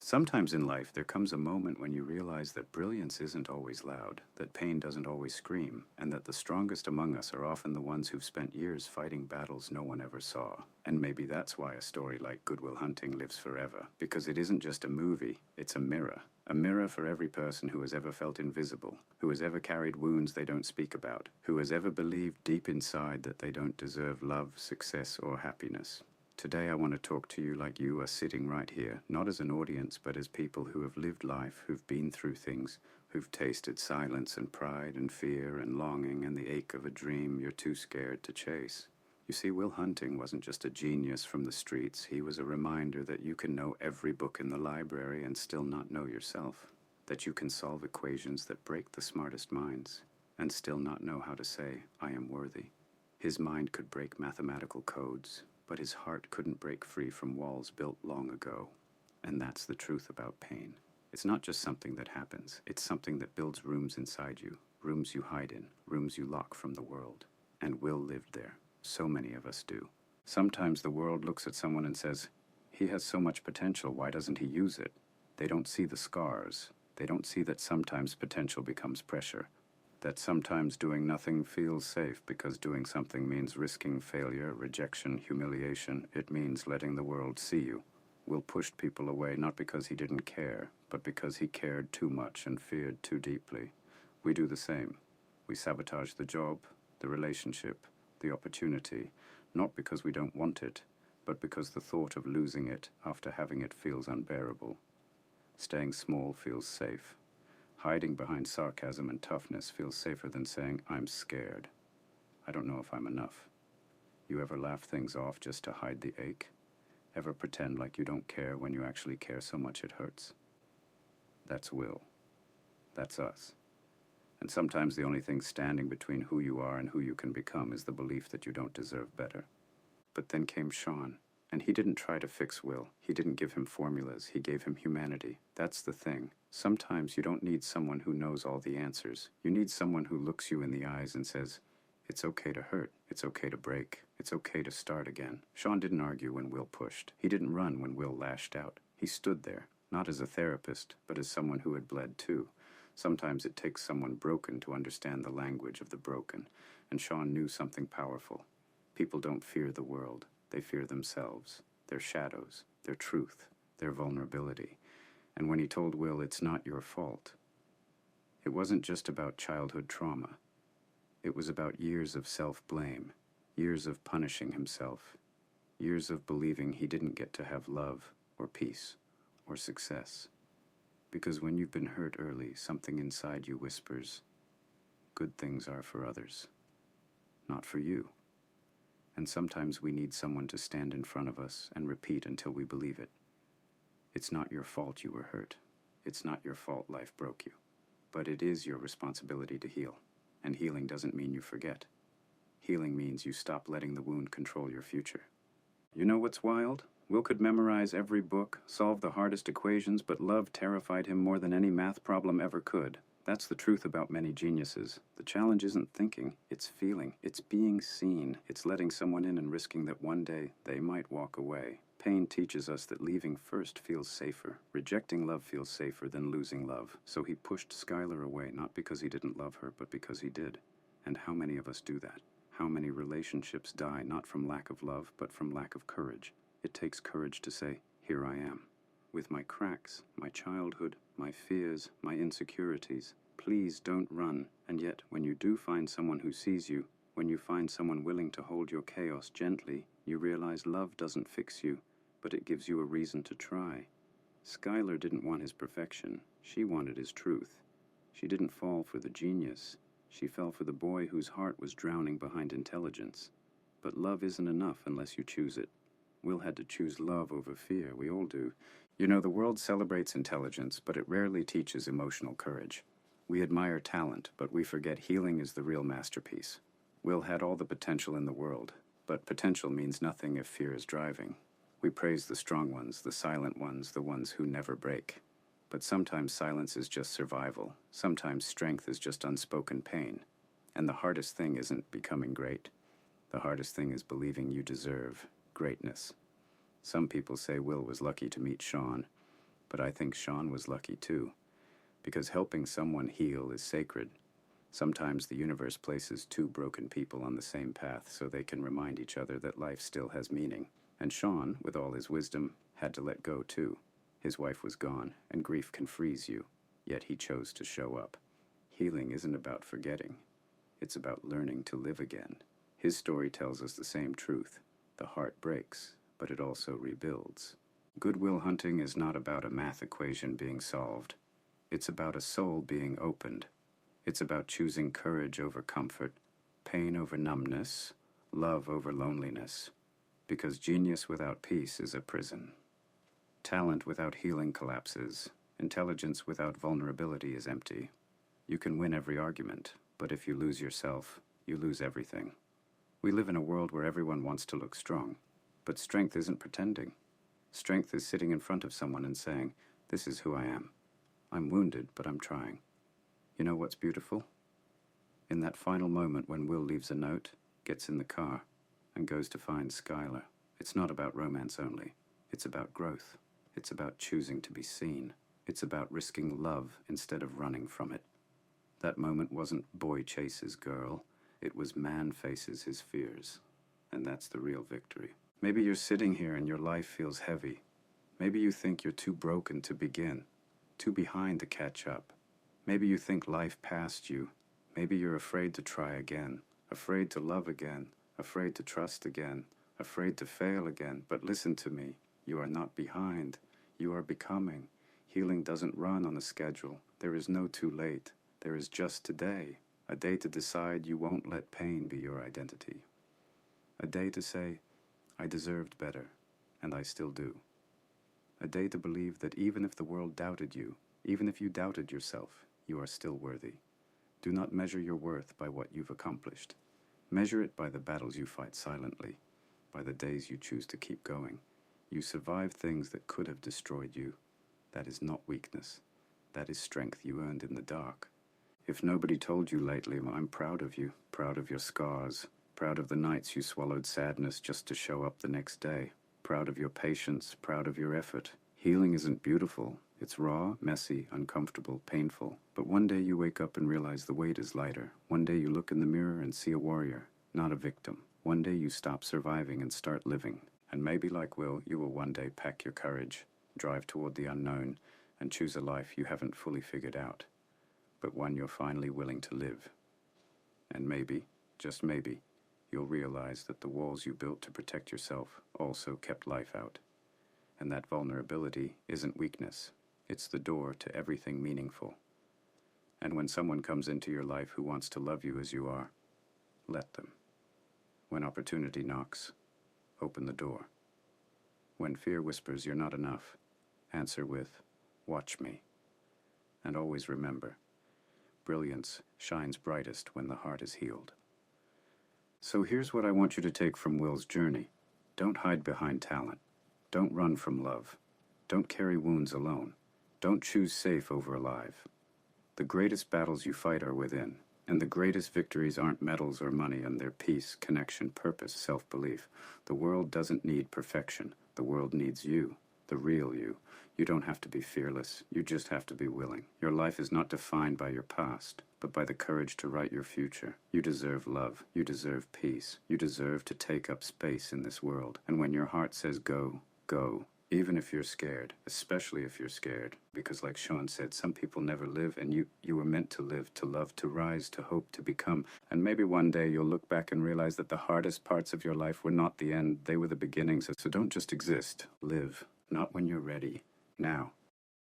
Sometimes in life, there comes a moment when you realize that brilliance isn't always loud, that pain doesn't always scream, and that the strongest among us are often the ones who've spent years fighting battles no one ever saw. And maybe that's why a story like Good Will Hunting lives forever, because it isn't just a movie, it's a mirror. A mirror for every person who has ever felt invisible, who has ever carried wounds they don't speak about, who has ever believed deep inside that they don't deserve love, success, or happiness. Today I want to talk to you like you are sitting right here, not as an audience, but as people who have lived life, who've been through things, who've tasted silence and pride and fear and longing and the ache of a dream you're too scared to chase. You see, Will Hunting wasn't just a genius from the streets. He was a reminder that you can know every book in the library and still not know yourself. That you can solve equations that break the smartest minds and still not know how to say, I am worthy. His mind could break mathematical codes, but his heart couldn't break free from walls built long ago. And that's the truth about pain. It's not just something that happens. It's something that builds rooms inside you, rooms you hide in, rooms you lock from the world. And Will lived there. So many of us do. Sometimes the world looks at someone and says, he has so much potential, why doesn't he use it? They don't see the scars. They don't see that sometimes potential becomes pressure. That sometimes doing nothing feels safe because doing something means risking failure, rejection, humiliation. It means letting the world see you. Will pushed people away not because he didn't care, but because he cared too much and feared too deeply. We do the same. We sabotage the job, the relationship, the opportunity, not because we don't want it, but because the thought of losing it after having it feels unbearable. Staying small feels safe. Hiding behind sarcasm and toughness feels safer than saying, I'm scared. I don't know if I'm enough. You ever laugh things off just to hide the ache? Ever pretend like you don't care when you actually care so much it hurts? That's Will. That's us. And sometimes the only thing standing between who you are and who you can become is the belief that you don't deserve better. But then came Sean. And he didn't try to fix Will. He didn't give him formulas. He gave him humanity. That's the thing. Sometimes you don't need someone who knows all the answers. You need someone who looks you in the eyes and says, it's okay to hurt. It's okay to break. It's okay to start again. Sean didn't argue when Will pushed. He didn't run when Will lashed out. He stood there, not as a therapist, but as someone who had bled too. Sometimes it takes someone broken to understand the language of the broken. And Sean knew something powerful. People don't fear the world. They fear themselves, their shadows, their truth, their vulnerability. And when he told Will, it's not your fault, it wasn't just about childhood trauma. It was about years of self-blame, years of punishing himself, years of believing he didn't get to have love or peace or success. Because when you've been hurt early, something inside you whispers, good things are for others, not for you. And sometimes we need someone to stand in front of us and repeat until we believe it. It's not your fault you were hurt. It's not your fault life broke you. But it is your responsibility to heal. And healing doesn't mean you forget. Healing means you stop letting the wound control your future. You know what's wild? Will could memorize every book, solve the hardest equations, but love terrified him more than any math problem ever could. That's the truth about many geniuses. The challenge isn't thinking, it's feeling. It's being seen. It's letting someone in and risking that one day they might walk away. Pain teaches us that leaving first feels safer. Rejecting love feels safer than losing love. So he pushed Skylar away, not because he didn't love her, but because he did. And how many of us do that? How many relationships die not from lack of love, but from lack of courage? It takes courage to say, here I am. With my cracks, my childhood, my fears, my insecurities. Please don't run. And yet, when you do find someone who sees you, when you find someone willing to hold your chaos gently, you realize love doesn't fix you, but it gives you a reason to try. Skylar didn't want his perfection. She wanted his truth. She didn't fall for the genius. She fell for the boy whose heart was drowning behind intelligence. But love isn't enough unless you choose it. Will had to choose love over fear. We all do. You know, the world celebrates intelligence, but it rarely teaches emotional courage. We admire talent, but we forget healing is the real masterpiece. Will had all the potential in the world, but potential means nothing if fear is driving. We praise the strong ones, the silent ones, the ones who never break. But sometimes silence is just survival. Sometimes strength is just unspoken pain. And the hardest thing isn't becoming great. The hardest thing is believing you deserve greatness. Some people say Will was lucky to meet Sean. But I think Sean was lucky too, because helping someone heal is sacred. Sometimes the universe places two broken people on the same path so they can remind each other that life still has meaning. And Sean, with all his wisdom, had to let go too. His wife was gone, and grief can freeze you, yet he chose to show up. Healing isn't about forgetting. It's about learning to live again. His story tells us the same truth. The heart breaks, but it also rebuilds. Good Will Hunting is not about a math equation being solved. It's about a soul being opened. It's about choosing courage over comfort, pain over numbness, love over loneliness. Because genius without peace is a prison. Talent without healing collapses. Intelligence without vulnerability is empty. You can win every argument, but if you lose yourself, you lose everything. We live in a world where everyone wants to look strong, but strength isn't pretending. Strength is sitting in front of someone and saying, "This is who I am. I'm wounded, but I'm trying." You know what's beautiful? In that final moment when Will leaves a note, gets in the car, and goes to find Skylar. It's not about romance only. It's about growth. It's about choosing to be seen. It's about risking love instead of running from it. That moment wasn't boy chases girl. It was man faces his fears. And that's the real victory. Maybe you're sitting here and your life feels heavy. Maybe you think you're too broken to begin, too behind to catch up. Maybe you think life passed you. Maybe you're afraid to try again, afraid to love again, afraid to trust again, afraid to fail again. But listen to me. You are not behind. You are becoming. Healing doesn't run on a schedule. There is no too late. There is just today. A day to decide you won't let pain be your identity. A day to say, I deserved better, and I still do. A day to believe that even if the world doubted you, even if you doubted yourself, you are still worthy. Do not measure your worth by what you've accomplished. Measure it by the battles you fight silently, by the days you choose to keep going. You survive things that could have destroyed you. That is not weakness. That is strength you earned in the dark. If nobody told you lately, I'm proud of you, proud of your scars, proud of the nights you swallowed sadness just to show up the next day, proud of your patience, proud of your effort. Healing isn't beautiful. It's raw, messy, uncomfortable, painful. But one day you wake up and realize the weight is lighter. One day you look in the mirror and see a warrior, not a victim. One day you stop surviving and start living. And maybe like Will, you will one day pack your courage, drive toward the unknown, and choose a life you haven't fully figured out, but one you're finally willing to live. And maybe, just maybe, you'll realize that the walls you built to protect yourself also kept life out. And that vulnerability isn't weakness. It's the door to everything meaningful. And when someone comes into your life who wants to love you as you are, let them. When opportunity knocks, open the door. When fear whispers you're not enough, answer with, "Watch me." And always remember, brilliance shines brightest when the heart is healed. So here's what I want you to take from Will's journey. Don't hide behind talent. Don't run from love. Don't carry wounds alone. Don't choose safe over alive. The greatest battles you fight are within, and the greatest victories aren't medals or money, and they're peace, connection, purpose, self-belief. The world doesn't need perfection. The world needs you, the real you. You don't have to be fearless. You just have to be willing. Your life is not defined by your past, but by the courage to write your future. You deserve love. You deserve peace. You deserve to take up space in this world. And when your heart says go, go. Even if you're scared, especially if you're scared. Because like Sean said, some people never live, and you were meant to live, to love, to rise, to hope, to become. And maybe one day you'll look back and realize that the hardest parts of your life were not the end, they were the beginnings. So don't just exist. Live. Not when you're ready. Now.